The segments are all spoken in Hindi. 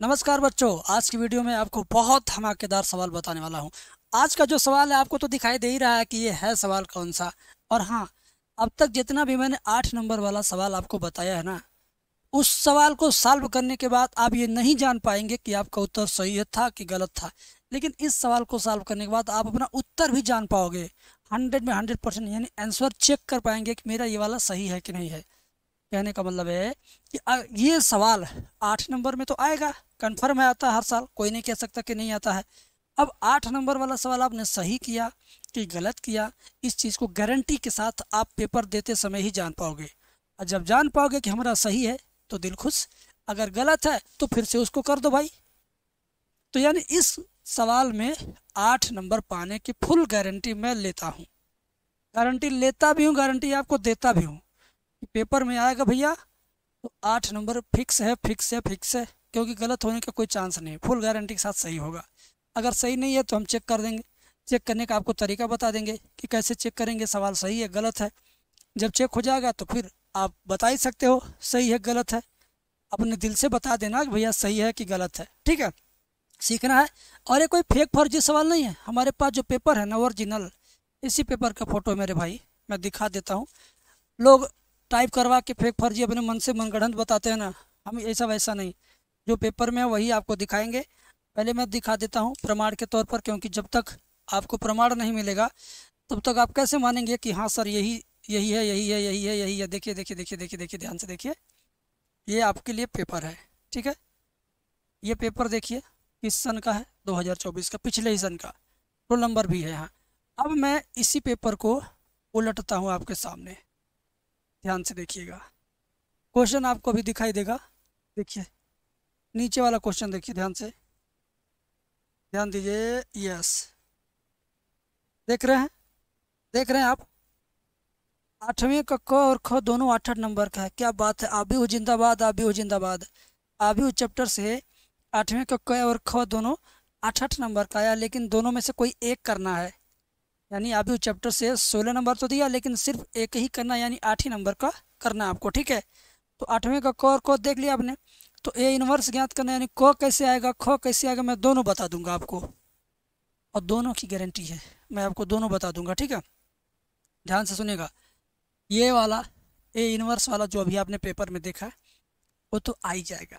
नमस्कार बच्चों। आज की वीडियो में आपको बहुत धमाकेदार सवाल बताने वाला हूं। आज का जो सवाल है आपको तो दिखाई दे ही रहा है कि ये है सवाल कौन सा। और हाँ, अब तक जितना भी मैंने 8 नंबर वाला सवाल आपको बताया है ना, उस सवाल को सॉल्व करने के बाद आप ये नहीं जान पाएंगे कि आपका उत्तर सही था कि गलत था। लेकिन इस सवाल को सॉल्व करने के बाद आप अपना उत्तर भी जान पाओगे। 100 में 100% यानी आंसर चेक कर पाएंगे कि मेरा ये वाला सही है कि नहीं है। कहने का मतलब है कि ये सवाल 8 नंबर में तो आएगा, कन्फर्म है, आता है हर साल, कोई नहीं कह सकता कि नहीं आता है। अब 8 नंबर वाला सवाल आपने सही किया कि गलत किया, इस चीज़ को गारंटी के साथ आप पेपर देते समय ही जान पाओगे। और जब जान पाओगे कि हमारा सही है तो दिल खुश, अगर गलत है तो फिर से उसको कर दो भाई। तो यानी इस सवाल में 8 नंबर पाने की फुल गारंटी मैं लेता हूँ। गारंटी लेता भी हूँ, गारंटी आपको देता भी हूँ कि पेपर में आएगा भैया तो 8 नंबर फिक्स है, फिक्स है, फिक्स है। क्योंकि गलत होने का कोई चांस नहीं है, फुल गारंटी के साथ सही होगा। अगर सही नहीं है तो हम चेक कर देंगे। चेक करने का आपको तरीका बता देंगे कि कैसे चेक करेंगे सवाल सही है गलत है। जब चेक हो जाएगा तो फिर आप बता ही सकते हो सही है गलत है। अपने दिल से बता देना कि भैया सही है कि गलत है, ठीक है। सीखना है। और ये कोई फेक फर्जी सवाल नहीं है। हमारे पास जो पेपर है ना ओरिजिनल, इसी पेपर का फोटो मेरे भाई मैं दिखा देता हूँ। लोग टाइप करवा के फेक फर्जी अपने मन से मनगढ़ंत बताते हैं ना, हम ऐसा वैसा नहीं। जो पेपर में है वही आपको दिखाएंगे। पहले मैं दिखा देता हूँ प्रमाण के तौर पर, क्योंकि जब तक आपको प्रमाण नहीं मिलेगा तब तक आप कैसे मानेंगे कि हाँ सर यही यही है, यही है, यही है, यही है। देखिए देखिए देखिए देखिए देखिए, ध्यान से देखिए। ये आपके लिए पेपर है, ठीक है। ये पेपर देखिए किस सन का है, 2024 का, पिछले ही सन का। रोल नंबर भी है यहाँ। अब मैं इसी पेपर को उलटता हूँ आपके सामने, ध्यान से देखिएगा। क्वेश्चन आपको भी दिखाई देगा, देखिए नीचे वाला क्वेश्चन देखिए ध्यान से, ध्यान दीजिए। यस, देख रहे हैं, देख रहे हैं आप। 8वें का क और ख दोनों 8 8 नंबर का है। क्या बात है, आप भी हो जिंदाबाद, आप भी हो जिंदाबाद। आप भी उस चैप्टर से 8वें का क और ख दोनों 8 8 नंबर का आया, लेकिन दोनों में से कोई एक करना है। यानी आप भी उस चैप्टर से 16 नंबर तो दिया, लेकिन सिर्फ एक ही करना, यानी 8 ही नंबर का करना है आपको, ठीक है। तो 8वें का क और क देख लिया आपने। तो ए इनवर्स ज्ञात करना, यानी क कैसे आएगा ख कैसे आएगा, मैं दोनों बता दूंगा आपको। और दोनों की गारंटी है, मैं आपको दोनों बता दूंगा, ठीक है। ध्यान से सुनिएगा। ये वाला ए इनवर्स वाला जो अभी आपने पेपर में देखा है वो तो आ ही जाएगा।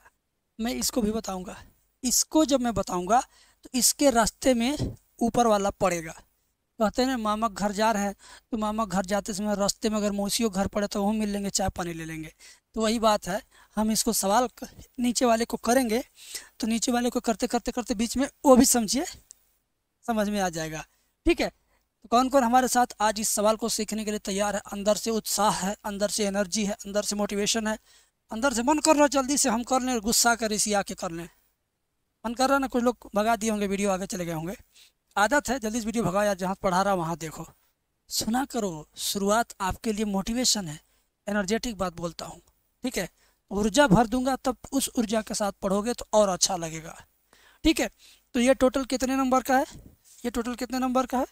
मैं इसको भी बताऊंगा। इसको जब मैं बताऊंगा तो इसके रास्ते में ऊपर वाला पड़ेगा। कहते हैं ना मामा घर जा रहे हैं, तो मामा घर जाते समय रास्ते में अगर मौसियों घर पड़े तो वहाँ मिल लेंगे, चाय पानी ले लेंगे। तो वही बात है, हम इसको सवाल नीचे वाले को करेंगे तो नीचे वाले को करते करते करते बीच में वो भी समझिए, समझ में आ जाएगा, ठीक है। तो कौन कौन हमारे साथ आज इस सवाल को सीखने के लिए तैयार है? अंदर से उत्साह है, अंदर से एनर्जी है, अंदर से मोटिवेशन है, अंदर से मन कर रहा है जल्दी से हम कर लें, गुस्सा कर इसी आके कर लें। मन कर रहा है ना, कुछ लोग भगा दिए होंगे, वीडियो आगे चले गए होंगे। आदत है जल्दी से वीडियो भगाओ, या जहाँ पढ़ा रहा वहाँ देखो, सुना करो। शुरुआत आपके लिए मोटिवेशन है, एनर्जेटिक बात बोलता हूँ, ठीक है। ऊर्जा भर दूंगा, तब उस ऊर्जा के साथ पढ़ोगे तो और अच्छा लगेगा, ठीक है। तो ये टोटल कितने नंबर का है? ये टोटल कितने नंबर का है?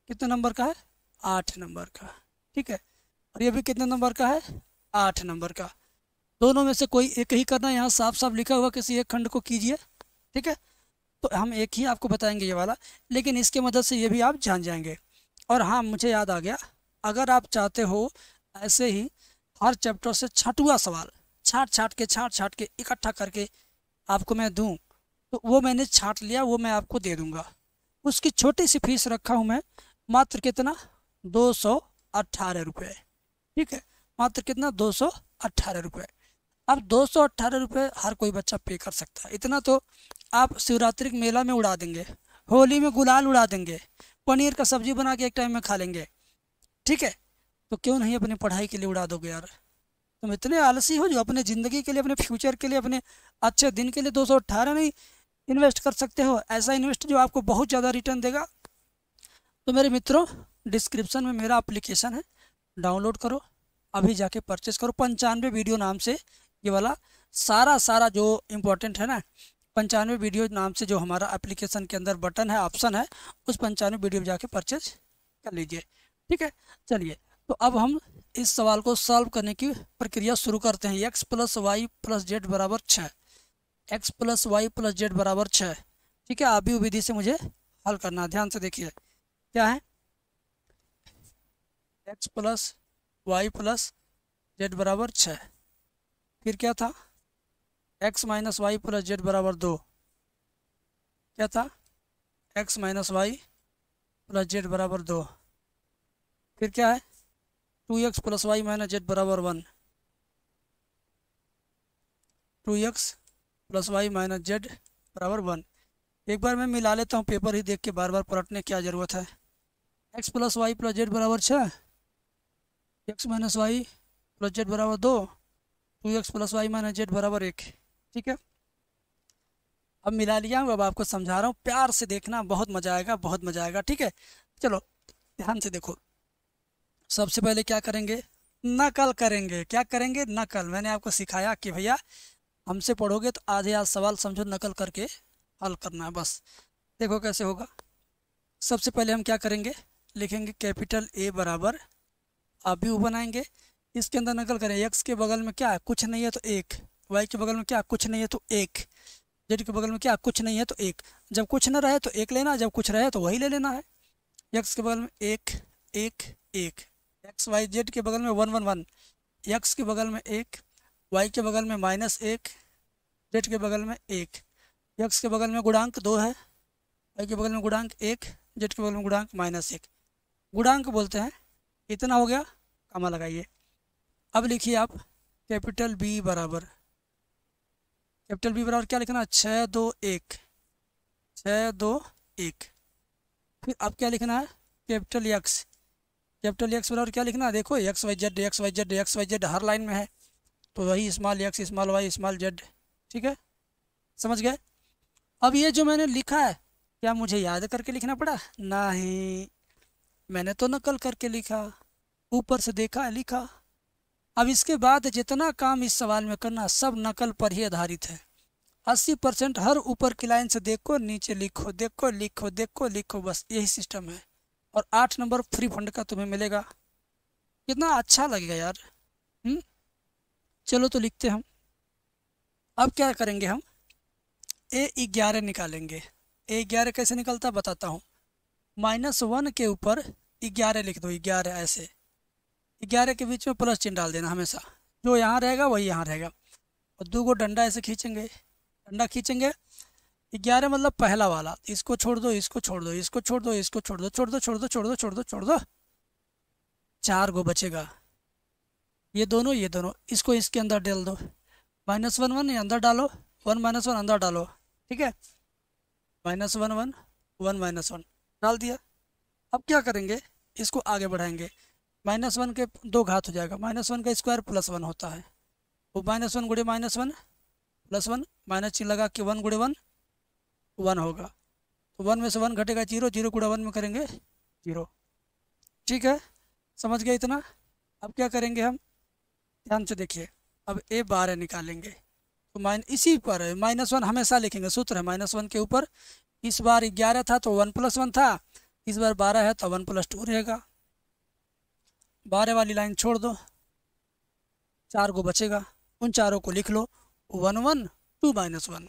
कितने नंबर का है? 8 नंबर का, ठीक है। और ये भी कितने नंबर का है? 8 नंबर का। दोनों में से कोई एक ही करना, यहाँ साफ साफ लिखा हुआ किसी एक खंड को कीजिए, ठीक है। तो हम एक ही आपको बताएंगे ये वाला, लेकिन इसके मदद से ये भी आप जान जाएंगे। और हाँ, मुझे याद आ गया, अगर आप चाहते हो ऐसे ही हर चैप्टर से छठवां सवाल छाट छाट के इकट्ठा करके आपको मैं दूं, तो वो मैंने छाट लिया, वो मैं आपको दे दूंगा। उसकी छोटी सी फीस रखा हूँ मैं, मात्र कितना, 218 रुपये, ठीक है। मात्र कितना, 218 रुपये। अब 218 रुपये हर कोई बच्चा पे कर सकता है। इतना तो आप शिवरात्रि के मेला में उड़ा देंगे, होली में गुलाल उड़ा देंगे, पनीर का सब्जी बना के एक टाइम में खा लेंगे, ठीक है। तो क्यों नहीं अपनी पढ़ाई के लिए उड़ा दोगे यार? तुम इतने आलसी हो जो अपने ज़िंदगी के लिए, अपने फ्यूचर के लिए, अपने अच्छे दिन के लिए 218 नहीं इन्वेस्ट कर सकते हो? ऐसा इन्वेस्ट जो आपको बहुत ज़्यादा रिटर्न देगा। तो मेरे मित्रों, डिस्क्रिप्शन में मेरा एप्लीकेशन है, डाउनलोड करो, अभी जाके परचेस करो। 95 वीडियो नाम से ये वाला सारा सारा जो इम्पोर्टेंट है ना, 95 वीडियो नाम से जो हमारा एप्लीकेशन के अंदर बटन है, ऑप्शन है, उस 95 वीडियो में जाके परचेज कर लीजिए, ठीक है। चलिए, तो अब हम इस सवाल को सॉल्व करने की प्रक्रिया शुरू करते हैं। x + y + z = 6। X plus y plus z बराबर 6। ठीक है, अभी विधि से मुझे हल करना है। ध्यान से देखिए क्या है, x plus y plus z बराबर 6। फिर क्या था, x minus y plus z बराबर 2। क्या था, x minus y plus z बराबर 2। फिर क्या है, 2x plus Y minus Z बराबर 1। 2x plus Y minus Z बराबर 1। एक बार मैं मिला लेता हूँ, पेपर ही देख के बार बार पलटने की क्या ज़रूरत है। X plus y plus z बराबर 6, x minus y plus z बराबर 2, 2x plus Y minus Z बराबर 1। ठीक है, अब मिला लिया हूँ, अब आपको समझा रहा हूँ, प्यार से देखना, बहुत मज़ा आएगा, बहुत मज़ा आएगा। ठीक है, चलो ध्यान से देखो। सबसे पहले क्या करेंगे, नकल करेंगे। क्या करेंगे, नकल। मैंने आपको सिखाया कि भैया हमसे पढ़ोगे तो आधे आध सवाल समझो, नकल करके हल करना है बस। देखो कैसे होगा। सबसे पहले हम क्या करेंगे, लिखेंगे कैपिटल ए बराबर, आप भी वो बनाएंगे, इसके अंदर नकल करें। एक्स के बगल में क्या है, कुछ नहीं है तो एक। वाई के बगल में क्या, कुछ नहीं है तो एक। जेड के बगल में क्या, कुछ नहीं है तो एक। जब कुछ न रहे तो एक लेना, जब कुछ रहे तो वही ले लेना है। एक्स के बगल में एक, एक, एक। एक्स वाई जेड के बगल में 1 1 1। एक्स के बगल में एक, वाई के बगल में माइनस एक, जेड के बगल में एक। एक्स के बगल में गुणांक 2 है, वाई के बगल में गुणांक 1, जेड के बगल में गुणांक -1। गुणांक बोलते हैं। इतना हो गया, कमा लगाइए। अब लिखिए आप कैपिटल बी बराबर, कैपिटल बी बराबर क्या लिखना है, 6 2 1, 6 2 1। फिर अब क्या लिखना है, कैपिटल एक्स, कैपिटल एक्स बराबर क्या लिखना है, देखो x y z, x y z, x y z हर लाइन में है, तो वही small x small y small z. ठीक है, समझ गए। अब ये जो मैंने लिखा है, क्या मुझे याद करके लिखना पड़ा, नहीं, मैंने तो नकल करके लिखा, ऊपर से देखा लिखा। अब इसके बाद जितना काम इस सवाल में करना सब नकल पर ही आधारित है। 80% हर ऊपर की लाइन से देखो, नीचे लिखो, देखो लिखो, देखो लिखो, बस यही सिस्टम है। और 8 नंबर फ्री फंड का तुम्हें मिलेगा। कितना अच्छा लगेगा यार। चलो तो लिखते हम। अब क्या करेंगे हम, A11 निकालेंगे। A11 कैसे निकलता है बताता हूँ। -1 के ऊपर 11 लिख दो, 11 ऐसे। 11 के बीच में प्लस चिन्ह डाल देना हमेशा, जो यहाँ रहेगा वही यहाँ रहेगा। और 2 को डंडा ऐसे खींचेंगे, डंडा खींचेंगे। 11 मतलब पहला वाला, इसको छोड़ दो, इसको छोड़ दो, इसको छोड़ दो, इसको छोड़ दो, छोड़ दो, छोड़ दो, छोड़ दो, छोड़ दो, छोड़ दो, 4 गो बचेगा। ये दोनों, ये दोनों, इसको इसके अंदर डाल दो। -1 1 अंदर डालो, 1 -1 अंदर डालो। ठीक है, -1 1 1 -1 डाल दिया। अब क्या करेंगे, इसको आगे बढ़ाएंगे। -1 के 2 घात हो जाएगा, -1 का स्क्वायर +1 होता है। वो -1 गुणे -1 +1, माइनस चिन्ह लगा के 1 गुणे 1 1 होगा। तो 1 में से 1 घटेगा 0, 0 गुणा 1 में करेंगे 0। ठीक है, समझ गए इतना। अब क्या करेंगे हम, ध्यान से देखिए। अब A12 निकालेंगे, तो इसी पर -1 हमेशा लिखेंगे, सूत्र है -1 के ऊपर। इस बार 11 था तो 1 + 1 था, इस बार 12 है तो 1 + 2 रहेगा। 12 वाली लाइन छोड़ दो, 4 को बचेगा, उन चारों को लिख लो। 1 1 2 -1,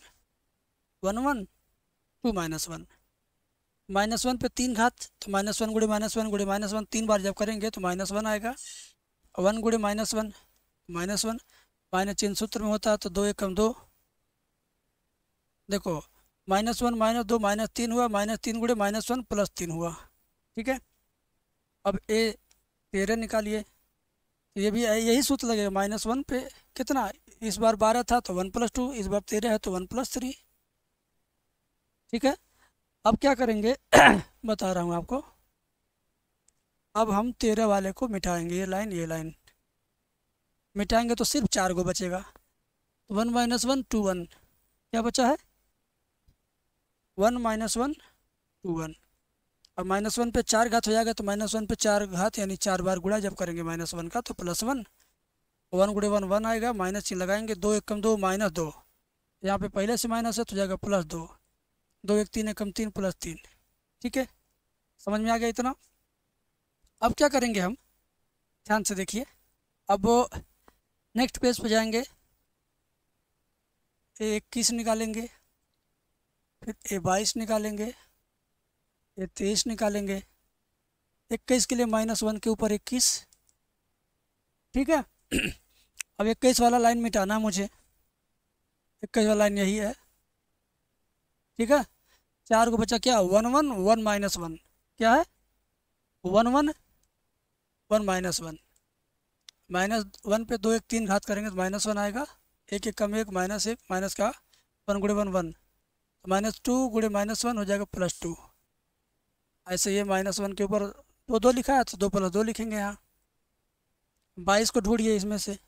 1 1 2 -1। -1 पे 3 घात, तो -1 गुणे -1 गुणे -1 3 बार जब करेंगे तो -1 आएगा। 1 गुणे -1 -1, माइनस चिन्ह सूत्र में होता है तो 2 एकम 2। देखो -1 -2 -3 हुआ, -3 गुणे -1 + 3 हुआ। ठीक है, अब A13 निकालिए, ये भी यही सूत्र लगेगा। -1 पे कितना, इस बार 12 था तो 1 + 2, इस बार 13 है तो 1 + 3। ठीक है, अब क्या करेंगे बता रहा हूँ आपको। अब हम 13 वाले को मिटाएंगे, ये लाइन मिटाएंगे तो सिर्फ 4 को बचेगा। 1 -1 2 1, क्या बचा है, 1 -1 2 1। अब -1 पे 4 घात हो जाएगा, तो -1 पे 4 घात यानी 4 बार गुणा जब करेंगे -1 का तो +1। 1 गुणे 1 1 आएगा, माइनस चिन्ह लगाएंगे, 2 एकम 2 -2, यहाँ पे पहले से माइनस है तो जाएगा +2, 2 1 3 एकम 3 +3। ठीक है, समझ में आ गया इतना। अब क्या करेंगे हम, ध्यान से देखिए। अब नेक्स्ट पेज पे जाएंगे। A21 निकालेंगे, फिर A22 निकालेंगे, A23 निकालेंगे। 21 के लिए -1 के ऊपर 21, ठीक है। अब 21 वाला लाइन मिटाना मुझे, 21 वाला लाइन यही है, ठीक है। 4 को बचा क्या, 1 1 1 -1, क्या है 1 1 1 -1, -1 पे 2 1 3 घात करेंगे तो -1 आएगा, एक एक कम एक, -1 माइनस का 1 गुणे 1 1, तो -2 गुणे -1 हो जाएगा +2। ऐसे ये -1 के ऊपर 2 2 लिखा है तो 2 + 2 लिखेंगे यहाँ। 22 को ढूंढिए इसमें से,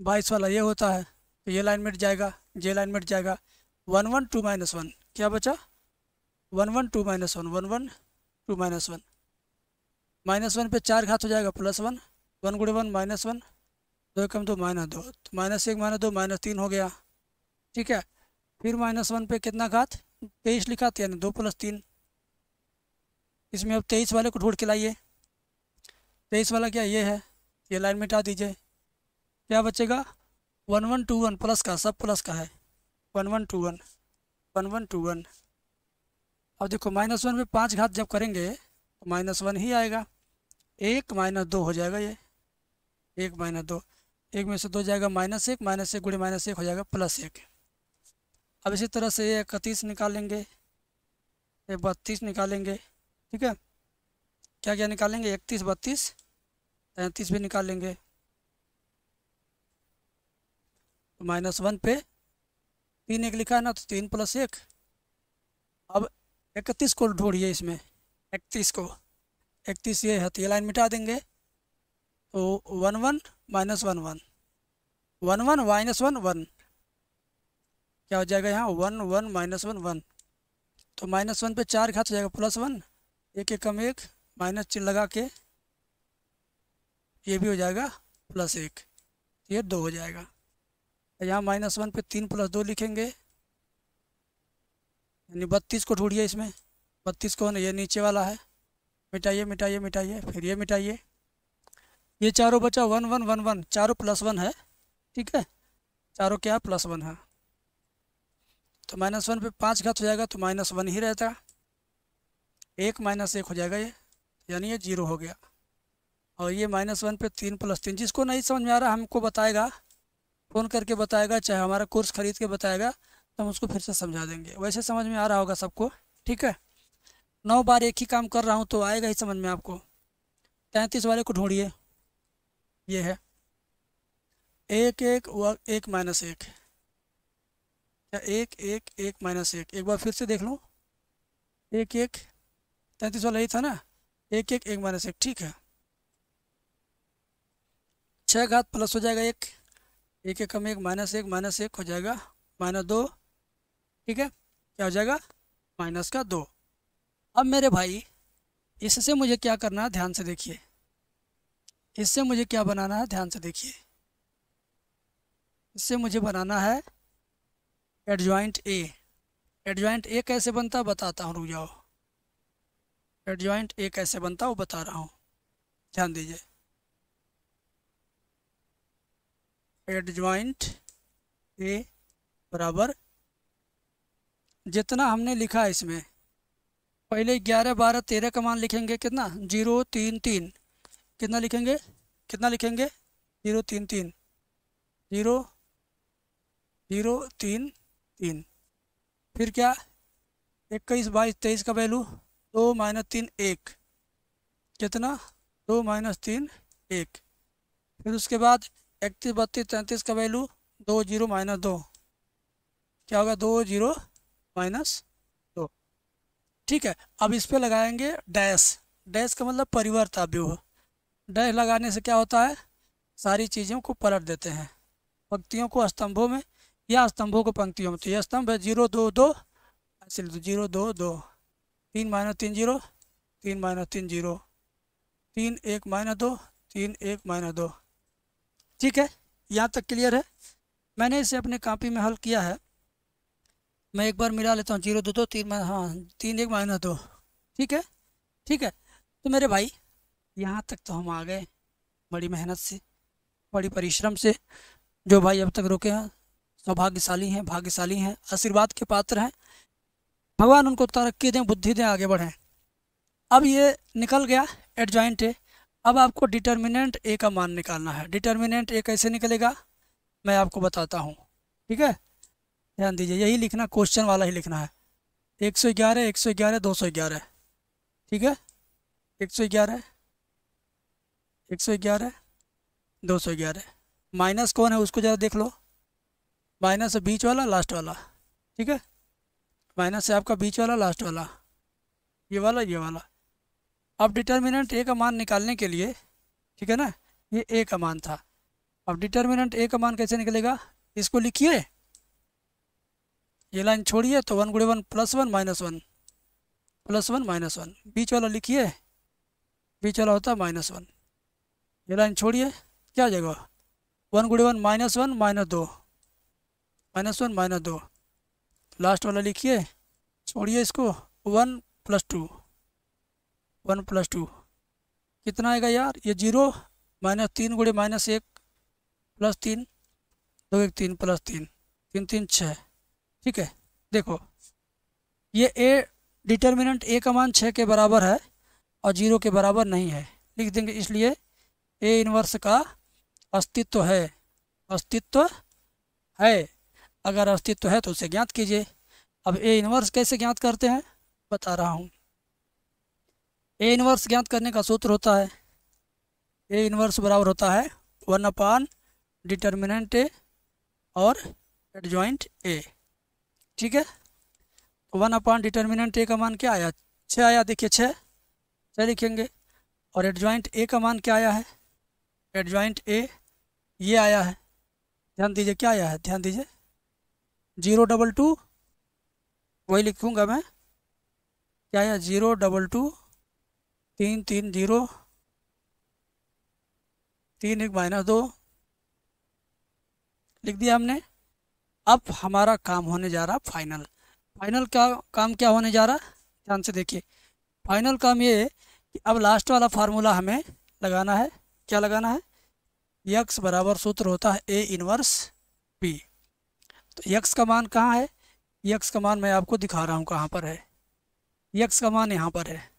22 वाला ये होता है, तो ये लाइन मिट जाएगा, ये लाइन मिट जाएगा। 1 1 2 -1, क्या बचा 1 1 2 -1 1 1 2 -1, -1 पे 4 घात हो जाएगा +1, 1 गुणे 1 -1, 2 कम 2 -2, तो -1 -2 -3 हो गया, ठीक है। फिर -1 पे कितना घात, 23 लिखा था, यानी 2 + 3। इसमें अब 23 वाले को ढूंढ के लाइए, 23 वाला क्या ये है, ये लाइन मिटा दीजिए, क्या बचेगा 1 1 2 1, प्लस का, सब प्लस का है, 1 1 2 1 1 1 2 1। अब देखो -1 में 5 घात जब करेंगे तो -1 ही आएगा, 1 -2 हो जाएगा ये, 1 -2, एक में से 2 जाएगा -1, -1 गुणे -1 हो जाएगा +1। अब इसी तरह से ये 31 निकालेंगे, ये 32 निकालेंगे, ठीक है। क्या क्या निकालेंगे, 31 32 33 भी निकालेंगे, तो -1 पे 3 1 लिखा है ना, तो 3 + 1। अब 31 को ढूंढिए इसमें, 31 को, 31 ये है तो ये लाइन मिटा देंगे, तो 1 1 -1 1 1 1 -1 1, क्या हो जाएगा यहाँ 1 1 -1 1, तो -1 पे 4 घात हो जाएगा +1, एक एक कम एक, माइनस चिन्ह लगा के ये भी हो जाएगा +1, ये 2 हो जाएगा। यहाँ -1 पे 3 + 2 लिखेंगे, यानी 32 को ढूंढिए इसमें, 32 को, ये नीचे वाला है, मिटाइए मिटाइए मिटाइए, फिर ये मिटाइए, ये चारों बचा 1 1 1 1, चारों +1 है, ठीक है, चारों क्या +1 है, तो -1 पे 5 घात हो जाएगा तो -1 ही रहता, 1 -1 हो जाएगा ये, यानी ये 0 हो गया। और ये -1 पे 3 + 3, जिसको नहीं समझ में आ रहा हमको बताएगा, फ़ोन करके बताएगा, चाहे हमारा कोर्स खरीद के बताएगा, तो हम उसको फिर से समझा देंगे। वैसे समझ में आ रहा होगा सबको, ठीक है। 9 बार एक ही काम कर रहा हूँ तो आएगा ही समझ में आपको। 33 वाले को ढूंढिए, ये है 1 1 1 -1, क्या 1 1 1 -1, एक बार फिर से देख लो, 1 1 33 वाला यही था ना, 1 1 1 -1, ठीक है। 6 घात प्लस हो जाएगा 1, एक एक कम एक, -1 हो जाएगा -2, ठीक है, क्या हो जाएगा -2। अब मेरे भाई इससे मुझे क्या करना है, ध्यान से देखिए, इससे मुझे क्या बनाना है, ध्यान से देखिए, इससे मुझे बनाना है एडजॉइंट ए। एडजॉइंट ए कैसे बनता है बताता हूँ, रुक जाओ, एडजॉइंट ए कैसे बनता है वो बता रहा हूँ, ध्यान दीजिए। एडजॉइंट ए बराबर, जितना हमने लिखा है इसमें, पहले 11 12 13 का मान लिखेंगे, कितना 0 3 3, कितना लिखेंगे, कितना लिखेंगे 0 3 3, 0 0 3 3, फिर क्या 21 22 23 का वैल्यू 2 -3 1, कितना 2 -3 1, फिर उसके बाद 31 32 33 का वैल्यू 2 0 -2, क्या होगा 2 0 -2, ठीक है। अब इस पे लगाएंगे डैश, डैश का मतलब परिवर्तव्य, डैश लगाने से क्या होता है, सारी चीज़ों को पलट देते हैं, पंक्तियों को स्तंभों में या स्तंभों को पंक्तियों में। तो यह स्तंभ है 0 2 2, ऐसे 0 2 2, 3 -3 0, 3 -3 0, 3 1 -2, 3 1 -2, ठीक है। यहाँ तक क्लियर है। मैंने इसे अपने कॉपी में हल किया है, मैं एक बार मिला लेता हूँ, 0 2 2 3 हाँ 3 1 -2, ठीक है, ठीक है। तो मेरे भाई यहाँ तक तो हम आ गए, बड़ी मेहनत से, बड़ी परिश्रम से, जो भाई अब तक रुके हैं सौभाग्यशाली हैं, भाग्यशाली हैं, आशीर्वाद के पात्र हैं। भगवान उनको तरक्की दें, बुद्धि दें, आगे बढ़ें। अब ये निकल गया एडजॉइंट ए। अब आपको डिटर्मिनेंट ए का मान निकालना है। डिटर्मिनेंट ए कैसे निकलेगा मैं आपको बताता हूँ, ठीक है। ध्यान दीजिए, यही लिखना, क्वेश्चन वाला ही लिखना है। 111 111 211, ठीक है। 111 111 211। माइनस कौन है उसको ज़रा देख लो। माइनस है बीच वाला, लास्ट वाला, ठीक है। माइनस है आपका बीच वाला, लास्ट वाला, ये वाला, ये वाला। अब डिटर्मिनेंट ए का मान निकालने के लिए, ठीक है ना, ये ए का मान था। अब डिटर्मिनेंट ए का मान कैसे निकलेगा, इसको लिखिए, ये लाइन छोड़िए, तो 1 गुणे 1 +1 -1 +1 -1। बीच वाला लिखिए, बीच वाला होता है -1। ये लाइन छोड़िए, क्या आ जाएगा, 1 गुणे 1 -1 -2 -1 -2। लास्ट वाला लिखिए, छोड़िए इसको, 1 + 2 1 + 2 कितना आएगा यार, ये 0 -3 गुणे -1 +3 2 1 3 +3 3 3 6, ठीक है। देखो ये ए डिटर्मिनेंट ए का मान 6 के बराबर है और 0 के बराबर नहीं है, लिख देंगे, इसलिए ए इनवर्स का अस्तित्व है। अस्तित्व है, अगर अस्तित्व है तो उसे ज्ञात कीजिए। अब ए इनवर्स कैसे ज्ञात करते हैं बता रहा हूँ। ए इनवर्स ज्ञात करने का सूत्र होता है, ए इनवर्स बराबर होता है 1 डिटर्मिनेंट ए और एडजॉइंट ए, ठीक है। 1 डिटर्मिनेंट ए का मान क्या आया, 6 आया, देखिए 6 लिखेंगे। और एडजॉइंट ए का मान क्या आया है, एडजॉइंट ए ये आया है, ध्यान दीजिए क्या आया है, ध्यान दीजिए 022, वही लिखूंगा मैं, क्या आया 022 3 3 0 3 1 -2 लिख दिया हमने। अब हमारा काम होने जा रहा फाइनल। फाइनल का काम क्या होने जा रहा, ध्यान से देखिए। फाइनल काम ये है कि अब लास्ट वाला फार्मूला हमें लगाना है। क्या लगाना है, यक्स बराबर सूत्र होता है ए इनवर्स बी। तो यक्स का मान कहाँ है, यक्स का मान मैं आपको दिखा रहा हूँ कहाँ पर है। यक्स का मान यहाँ पर है,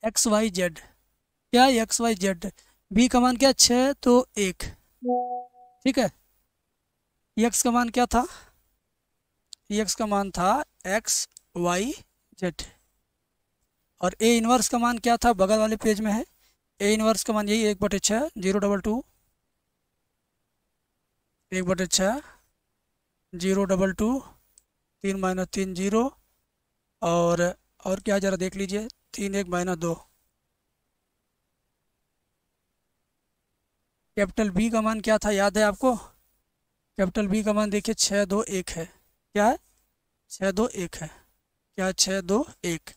एक्स वाई जेड। क्या है एक्स वाई जेड। बी का मान क्या, 6 2 1, ठीक है। यक्स का मान क्या था, यक्स का मान था एक्स वाई जेड। और ए इनवर्स का मान क्या था, बगल वाले पेज में है। ए इनवर्स का मान यही 1/6 022 1/6 022 3 -3 0 और क्या जरा देख लीजिए 3 1 -2। कैपिटल बी का मान क्या था याद है आपको, कैपिटल बी का मान देखिए 6 2 1 है। क्या है, 6 2 1 है। क्या है, 6 2 1।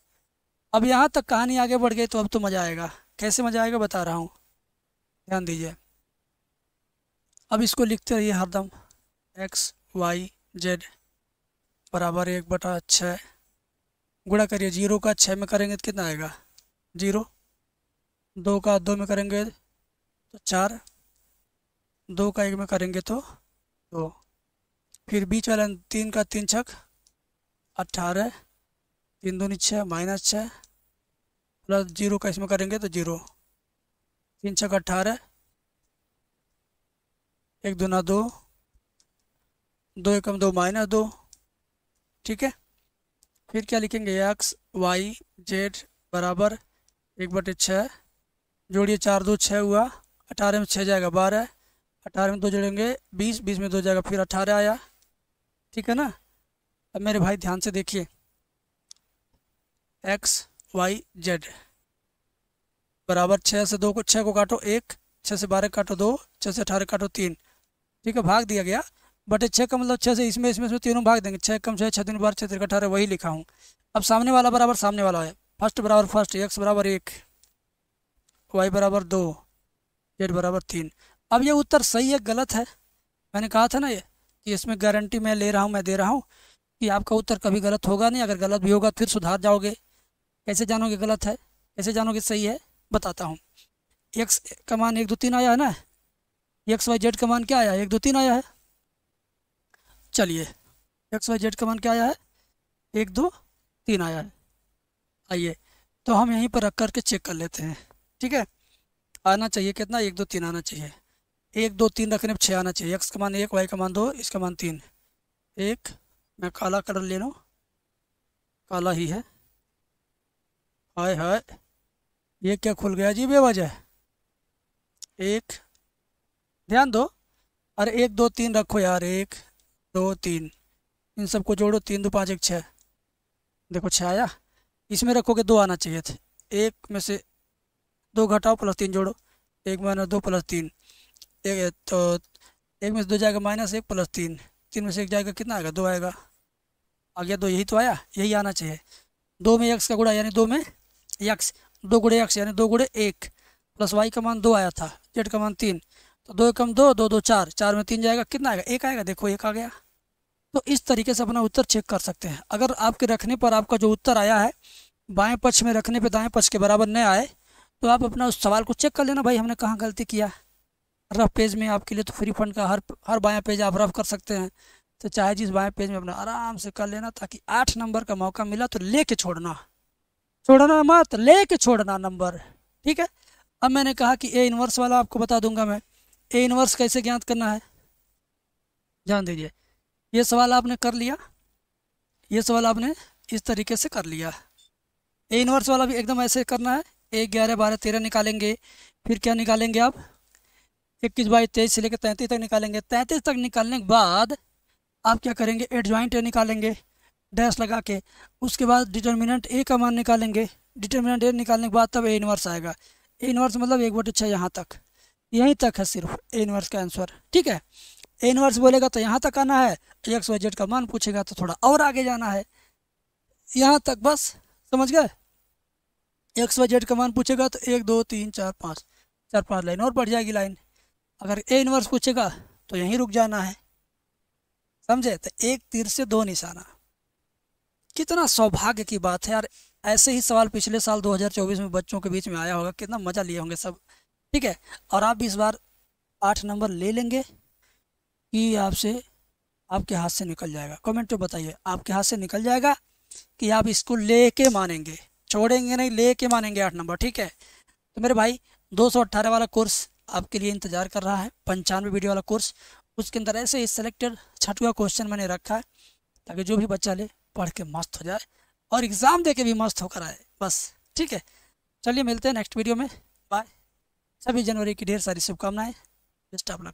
अब यहाँ तक कहानी आगे बढ़ गई तो अब तो मज़ा आएगा। कैसे मज़ा आएगा बता रहा हूँ, ध्यान दीजिए। अब इसको लिखते रहिए हरदम, एक्स वाई जेड बराबर 1/6 गुणा करिए 0 का 6 में करेंगे तो कितना आएगा 0, 2 का 2 में करेंगे तो 4, 2 का 1 में करेंगे तो 2, फिर बीच वाला 3 का 3 छक 18, 3 दूनी 6 -6 प्लस 0 का इसमें करेंगे तो 0, 3 छक 18, 1 दूना 2, 2 एकम 2 -2, ठीक है। फिर क्या लिखेंगे, एक्स वाई जेड बराबर 1/6 जोड़िए 4 2 6 हुआ, 18 में 6 जाएगा 12, 18 में 2 जोड़ेंगे 20, 20 में 2 जाएगा फिर 18 आया, ठीक है ना। अब मेरे भाई ध्यान से देखिए, एक्स वाई जेड बराबर 6 से 2 को 6 को काटो 1, 6 से 12 काटो 2, 6 से 18 काटो 3, ठीक है, भाग दिया गया। बटे 6 का मतलब 6 से इसमें तीनों भाग देंगे, 6 कम 6 6 3 12 6 3 18 वही लिखा हूँ। अब सामने वाला बराबर सामने वाला है, फर्स्ट बराबर फर्स्ट, एक्स बराबर 1 वाई बराबर 2 जेड बराबर 3। अब ये उत्तर सही है गलत है, मैंने कहा था ना ये कि इसमें गारंटी मैं ले रहा हूँ, मैं दे रहा हूँ कि आपका उत्तर कभी गलत होगा नहीं। अगर गलत भी होगा फिर सुधार जाओगे। कैसे जानोगे गलत है, कैसे जानोगे सही है, बताता हूँ। एक्स का मान 1 2 3 आया है ना, एक्स वाई जेड का मान क्या आया 1 2 3 आया है। चलिए एक्स वाई जेड का मान क्या आया है, 1 2 3 आया है। आइए तो हम यहीं पर रख कर के चेक कर लेते हैं। ठीक है, आना चाहिए कितना, 1 2 3 आना चाहिए। 1 2 3 रखने पर 6 आना चाहिए। एक्स का मान 1, वाई का मान 2, इसका मान 3। एक मैं काला कलर ले लूँ, काला ही है। हाय हाय, ये क्या खुल गया जी बेवजह। एक, ध्यान दो। अरे 1 2 3 रखो यार, 1 2 3, इन सबको जोड़ो, 3 2 5 1 6। देखो 6 आया। इसमें रखोगे 2 आना चाहिए थे। एक में से 2 घटाओ प्लस 3 जोड़ो, 1 - 2 + 3। एक तो एक में से 2 जाएगा -1 + 3, 3 में से 1 जाएगा, कितना आएगा, 2 आएगा। आ गया 2, यही तो आया, यही आना चाहिए। 2 में एक्स का गुणा यानी 2 में एक्स, 2 गुणे एक्स यानी 2 गुणे 1, प्लस वाई का मान 2 आया था, जेड का मान 3, तो 2 एकम 2, 2 2 4, 4 में 3 जाएगा, कितना आएगा, 1 आएगा। देखो 1 आ गया। तो इस तरीके से अपना उत्तर चेक कर सकते हैं। अगर आपके रखने पर आपका जो उत्तर आया है बाएं पक्ष में रखने पे दाएं पक्ष के बराबर नहीं आए, तो आप अपना उस सवाल को चेक कर लेना, भाई हमने कहाँ गलती किया। रफ पेज में आपके लिए तो फ्री फंड का हर बायां पेज आप रफ कर सकते हैं। तो चाहे जिस बाएं पेज में अपना आराम से कर लेना, ताकि 8 नंबर का मौका मिला तो लेके छोड़ना, छोड़ना मत, लेके छोड़ना नंबर। ठीक है, अब मैंने कहा कि ए इनवर्स वाला आपको बता दूंगा मैं। ए इनवर्स कैसे ज्ञात करना है, ध्यान दीजिए। ये सवाल आपने कर लिया, ये सवाल आपने इस तरीके से कर लिया। ए इनवर्स वाला भी एकदम ऐसे करना है। 1 11 12 13 निकालेंगे, फिर क्या निकालेंगे आप, 21 22 23 से लेकर 33 तक निकालेंगे। 33 तक निकालने के बाद आप क्या करेंगे, एडजॉइंट ए निकालेंगे डैश लगा के। उसके बाद डिटर्मिनेंट ए का मान निकालेंगे। डिटर्मिनेंट ए निकालने के बाद तब ए इनवर्स आएगा। ए इनवर्स मतलब 1/6 यहाँ तक, यहीं तक है सिर्फ ए इनवर्स का आंसर। ठीक है, ए इनवर्स बोलेगा तो यहाँ तक आना है, एक्स वाई जेड का मान पूछेगा तो थोड़ा और आगे जाना है, यहाँ तक बस, समझ गए। एक्स वाई जेड का मान पूछेगा तो 1 2 3 4 5, 4 5 लाइन और बढ़ जाएगी लाइन। अगर ए इनवर्स पूछेगा तो यहीं रुक जाना है, समझे। तो एक तीर से 2 निशाना। कितना सौभाग्य की बात है यार, ऐसे ही सवाल पिछले साल 2024 में बच्चों के बीच में आया होगा, कितना मज़ा लिए होंगे सब। ठीक है, और आप भी इस बार 8 नंबर ले लेंगे कि आपसे, आपके हाथ से निकल जाएगा। कमेंट में बताइए, आपके हाथ से निकल जाएगा कि आप इसको लेके मानेंगे, छोड़ेंगे नहीं, लेके मानेंगे 8 नंबर। ठीक है, तो मेरे भाई 218 वाला कोर्स आपके लिए इंतज़ार कर रहा है, 95 वीडियो वाला कोर्स। उसके अंदर ऐसे ही सेलेक्टेड 6वां क्वेश्चन मैंने रखा है, ताकि जो भी बच्चा ले पढ़ के मस्त हो जाए और एग्ज़ाम दे के भी मस्त होकर आए बस। ठीक है, चलिए मिलते हैं नेक्स्ट वीडियो में, बाय। 26 जनवरी की ढेर सारी शुभकामनाएं, बेस्ट ऑफ लक।